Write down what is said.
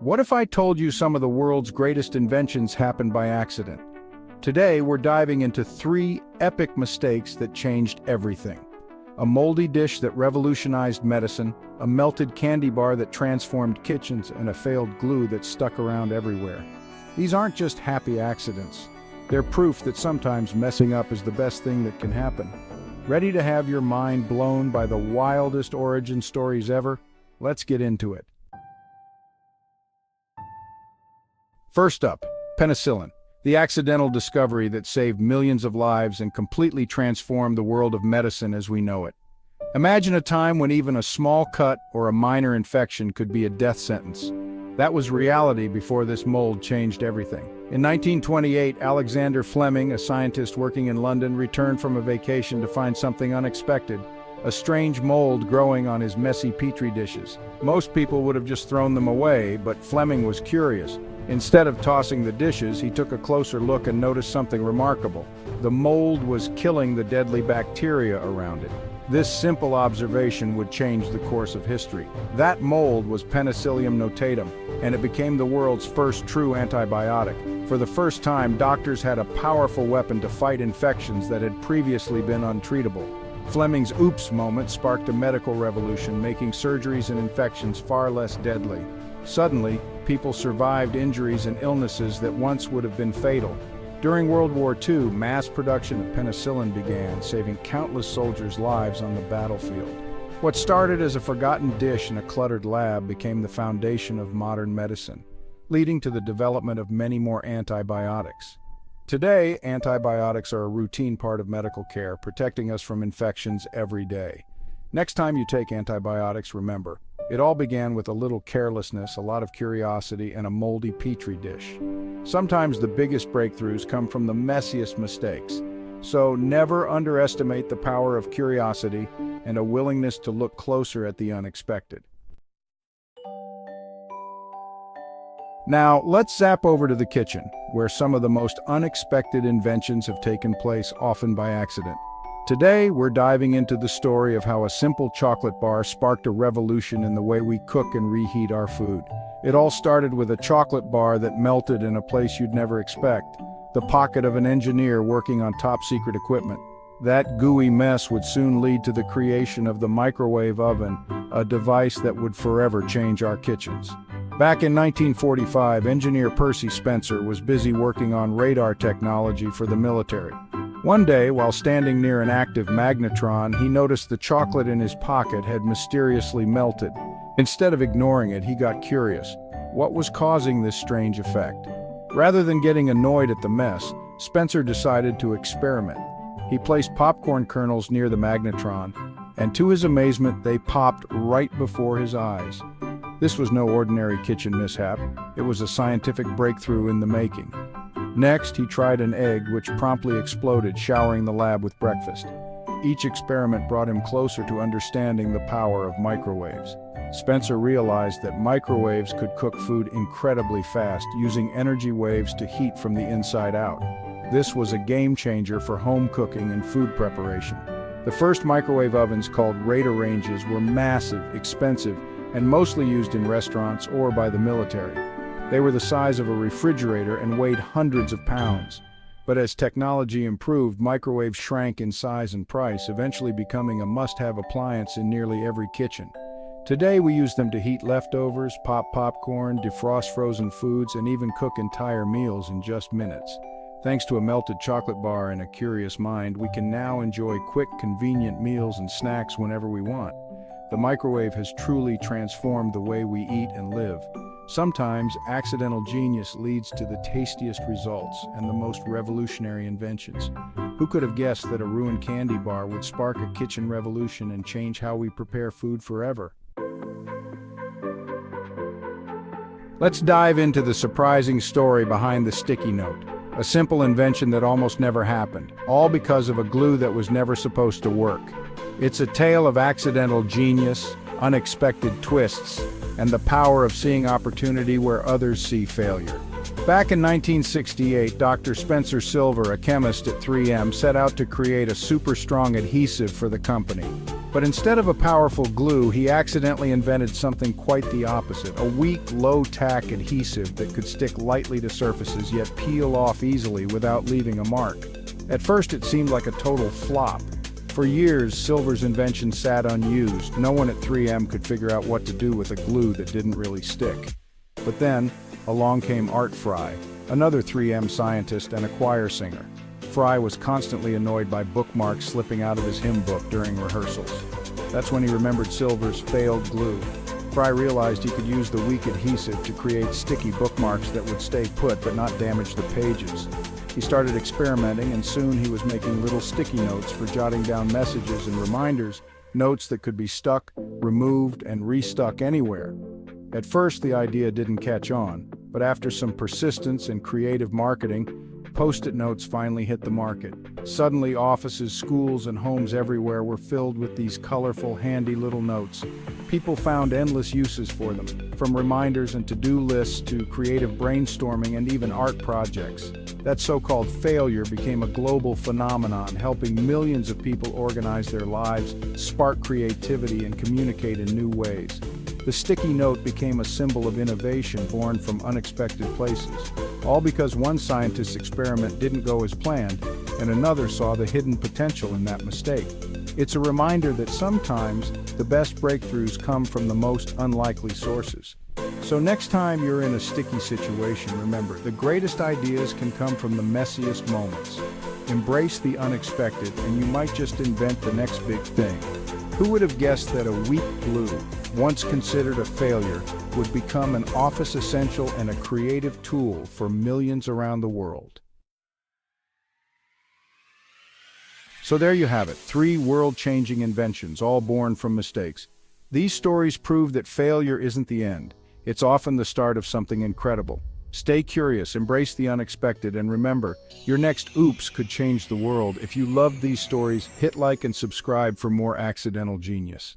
What if I told you some of the world's greatest inventions happened by accident? Today, we're diving into 3 epic mistakes that changed everything. A moldy dish that revolutionized medicine, a melted candy bar that transformed kitchens, and a failed glue that stuck around everywhere. These aren't just happy accidents. They're proof that sometimes messing up is the best thing that can happen. Ready to have your mind blown by the wildest origin stories ever? Let's get into it. First up, penicillin, the accidental discovery that saved millions of lives and completely transformed the world of medicine as we know it. Imagine a time when even a small cut or a minor infection could be a death sentence. That was reality before this mold changed everything. In 1928, Alexander Fleming, a scientist working in London, returned from a vacation to find something unexpected. A strange mold growing on his messy petri dishes. Most people would have just thrown them away, but Fleming was curious. Instead of tossing the dishes, he took a closer look and noticed something remarkable. The mold was killing the deadly bacteria around it. This simple observation would change the course of history. That mold was Penicillium notatum, and it became the world's first true antibiotic. For the first time, doctors had a powerful weapon to fight infections that had previously been untreatable. Fleming's oops moment sparked a medical revolution, making surgeries and infections far less deadly. Suddenly, people survived injuries and illnesses that once would have been fatal. During World War II, mass production of penicillin began, saving countless soldiers' lives on the battlefield. What started as a forgotten dish in a cluttered lab became the foundation of modern medicine, leading to the development of many more antibiotics. Today, antibiotics are a routine part of medical care, protecting us from infections every day. Next time you take antibiotics, remember, it all began with a little carelessness, a lot of curiosity, and a moldy petri dish. Sometimes the biggest breakthroughs come from the messiest mistakes. So never underestimate the power of curiosity and a willingness to look closer at the unexpected. Now, let's zap over to the kitchen, where some of the most unexpected inventions have taken place, often by accident. Today, we're diving into the story of how a simple chocolate bar sparked a revolution in the way we cook and reheat our food. It all started with a chocolate bar that melted in a place you'd never expect, the pocket of an engineer working on top-secret equipment. That gooey mess would soon lead to the creation of the microwave oven, a device that would forever change our kitchens. Back in 1945, engineer Percy Spencer was busy working on radar technology for the military. One day, while standing near an active magnetron, he noticed the chocolate in his pocket had mysteriously melted. Instead of ignoring it, he got curious. What was causing this strange effect? Rather than getting annoyed at the mess, Spencer decided to experiment. He placed popcorn kernels near the magnetron, and to his amazement, they popped right before his eyes. This was no ordinary kitchen mishap. It was a scientific breakthrough in the making. Next, he tried an egg, which promptly exploded, showering the lab with breakfast. Each experiment brought him closer to understanding the power of microwaves. Spencer realized that microwaves could cook food incredibly fast, using energy waves to heat from the inside out. This was a game changer for home cooking and food preparation. The first microwave ovens, called Raider ranges, were massive, expensive, and mostly used in restaurants or by the military. They were the size of a refrigerator and weighed hundreds of pounds. But as technology improved, microwaves shrank in size and price, eventually becoming a must-have appliance in nearly every kitchen. Today we use them to heat leftovers, pop popcorn, defrost frozen foods, and even cook entire meals in just minutes. Thanks to a melted chocolate bar and a curious mind, we can now enjoy quick, convenient meals and snacks whenever we want. The microwave has truly transformed the way we eat and live. Sometimes, accidental genius leads to the tastiest results and the most revolutionary inventions. Who could have guessed that a ruined candy bar would spark a kitchen revolution and change how we prepare food forever? Let's dive into the surprising story behind the sticky note. A simple invention that almost never happened, all because of a glue that was never supposed to work. It's a tale of accidental genius, unexpected twists, and the power of seeing opportunity where others see failure. Back in 1968, Dr. Spencer Silver, a chemist at 3M, set out to create a super strong adhesive for the company. But instead of a powerful glue, he accidentally invented something quite the opposite, a weak, low-tack adhesive that could stick lightly to surfaces yet peel off easily without leaving a mark. At first it seemed like a total flop. For years, Silver's invention sat unused. No one at 3M could figure out what to do with a glue that didn't really stick. But then, along came Art Fry, another 3M scientist and a choir singer. Fry was constantly annoyed by bookmarks slipping out of his hymn book during rehearsals. That's when he remembered Silver's failed glue. Fry realized he could use the weak adhesive to create sticky bookmarks that would stay put but not damage the pages. He started experimenting, and soon he was making little sticky notes for jotting down messages and reminders, notes that could be stuck, removed, and restuck anywhere. At first, the idea didn't catch on, but after some persistence and creative marketing, Post-it notes finally hit the market. Suddenly, offices, schools, and homes everywhere were filled with these colorful, handy little notes. People found endless uses for them, from reminders and to-do lists to creative brainstorming and even art projects. That so-called failure became a global phenomenon, helping millions of people organize their lives, spark creativity, and communicate in new ways. The sticky note became a symbol of innovation born from unexpected places, all because one scientist's experiment didn't go as planned, and another saw the hidden potential in that mistake. It's a reminder that sometimes the best breakthroughs come from the most unlikely sources. So next time you're in a sticky situation, remember, the greatest ideas can come from the messiest moments. Embrace the unexpected, and you might just invent the next big thing. Who would have guessed that a weak glue, once considered a failure, would become an office essential and a creative tool for millions around the world? So there you have it, 3 world-changing inventions, all born from mistakes. These stories prove that failure isn't the end. It's often the start of something incredible. Stay curious, embrace the unexpected, and remember, your next oops could change the world. If you loved these stories, hit like and subscribe for more accidental genius.